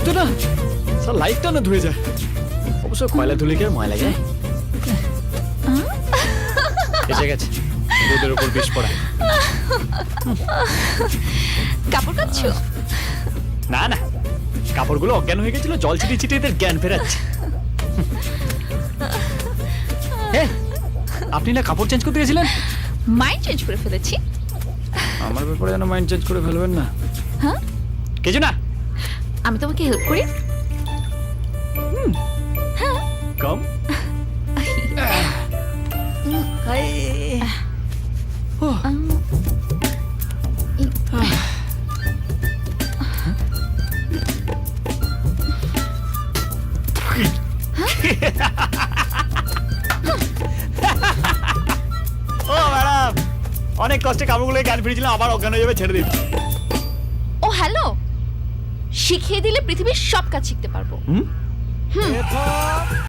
তো না স্যার লাইটটা না ধুয়ে যায়, অবশ্য কয়লা ধুলে কি আর ময়লা যায়? এসে গেছে রোদের উপর বিষ পড়া। কাপড় কাচ্ছো? না না, কাপড়গুলো অজ্ঞান হয়ে গেছিল, জল ছিটিয়ে ছিটিয়ে এদের জ্ঞান ফেরাচ্ছে। আপনি না কাপড় চেঞ্জ করতে গেছিলেন? মাইন্ড চেঞ্জ করে ফেলেছি। আমার ব্যাপারে যেন মাইন্ড চেঞ্জ করে ফেলবেন না। হ্যাঁ, কিছু না, আমি তোমাকে হেল্প করি। কম ও ম্যাডাম, অনেক কষ্টে কাপড়গুলো জ্ঞান ফিরেছিলাম, আবার অজ্ঞান হয়ে যাবে, ছেড়ে দিন। ও হ্যালো, শিখিয়ে দিলে পৃথিবীর সব কাজ শিখতে পারবো।